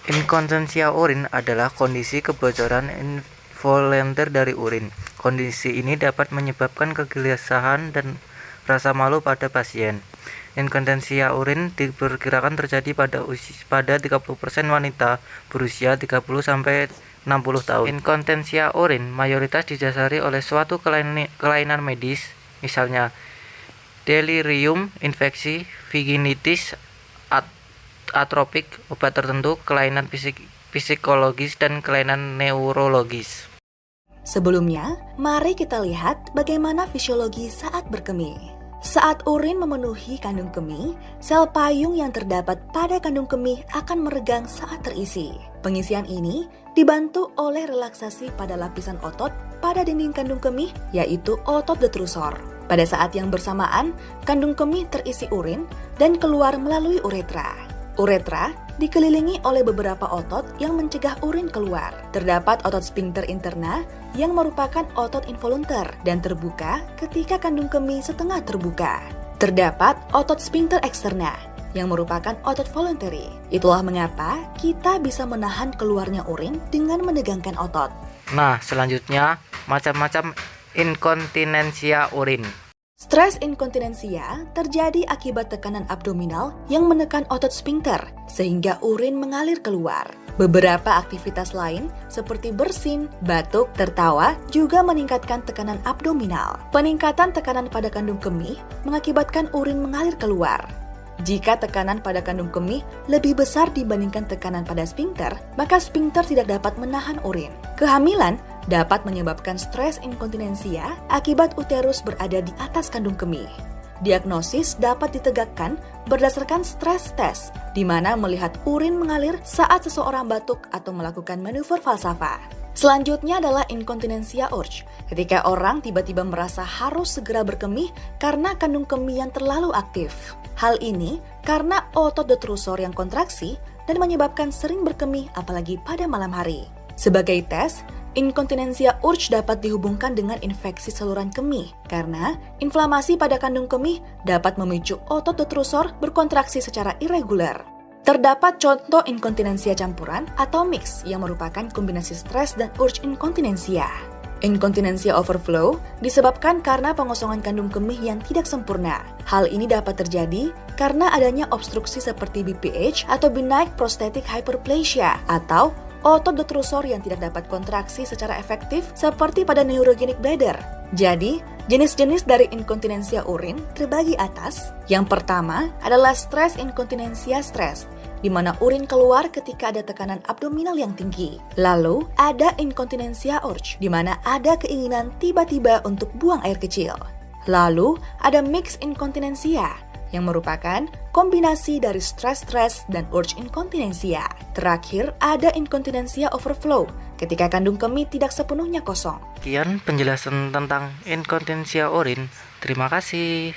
Inkonsistensia urin adalah kondisi kebocoran involunter dari urin. Kondisi ini dapat menyebabkan kegelisahan dan rasa malu pada pasien. Inkonsistensia urin diperkirakan terjadi pada 30% wanita berusia 30-60 tahun. Inkonsistensia urin mayoritas didasari oleh suatu kelainan medis, misalnya delirium, infeksi, vaginitis atropik, obat tertentu, kelainan psikologis, dan kelainan neurologis. Sebelumnya, mari kita lihat bagaimana fisiologi saat berkemih. Saat urin memenuhi kandung kemih, sel payung yang terdapat pada kandung kemih akan meregang saat terisi. Pengisian ini dibantu oleh relaksasi pada lapisan otot pada dinding kandung kemih, yaitu otot detrusor. Pada saat yang bersamaan, kandung kemih terisi urin dan keluar melalui uretra. Uretra dikelilingi oleh beberapa otot yang mencegah urin keluar. Terdapat otot sphincter interna yang merupakan otot involunter dan terbuka ketika kandung kemih setengah terbuka. Terdapat otot sphincter eksterna yang merupakan otot voluntary. Itulah mengapa kita bisa menahan keluarnya urin dengan menegangkan otot. Nah, selanjutnya macam-macam inkontinensia urin. Stres inkontinensia terjadi akibat tekanan abdominal yang menekan otot sphincter sehingga urin mengalir keluar. Beberapa aktivitas lain seperti bersin, batuk, tertawa juga meningkatkan tekanan abdominal. Peningkatan tekanan pada kandung kemih mengakibatkan urin mengalir keluar. Jika tekanan pada kandung kemih lebih besar dibandingkan tekanan pada sphincter, maka sphincter tidak dapat menahan urin. Kehamilan dapat menyebabkan stres inkontinensia akibat uterus berada di atas kandung kemih. Diagnosis dapat ditegakkan berdasarkan stres test, di mana melihat urin mengalir saat seseorang batuk atau melakukan manuver falsafa. Selanjutnya adalah inkontinensia urge, ketika orang tiba-tiba merasa harus segera berkemih karena kandung kemih yang terlalu aktif. Hal ini karena otot detrusor yang kontraksi dan menyebabkan sering berkemih apalagi pada malam hari. Sebagai tes, inkontinensia urge dapat dihubungkan dengan infeksi saluran kemih karena inflamasi pada kandung kemih dapat memicu otot detrusor berkontraksi secara irregular. Terdapat contoh inkontinensia campuran atau mix yang merupakan kombinasi stres dan urge inkontinensia. Inkontinensia overflow disebabkan karena pengosongan kandung kemih yang tidak sempurna. Hal ini dapat terjadi karena adanya obstruksi seperti BPH atau benign prostatic hyperplasia atau otot detrusor yang tidak dapat kontraksi secara efektif seperti pada neurogenic bladder. Jadi, jenis-jenis dari inkontinensia urin terbagi atas. Yang pertama adalah stres inkontinensia stres, di mana urin keluar ketika ada tekanan abdominal yang tinggi. Lalu, ada inkontinensia urge, di mana ada keinginan tiba-tiba untuk buang air kecil. Lalu, ada mix inkontinensia, yang merupakan kombinasi dari stres dan urge inkontinensia. Terakhir, ada inkontinensia overflow, ketika kandung kemih tidak sepenuhnya kosong. Sekian penjelasan tentang inkontinensia urin. Terima kasih.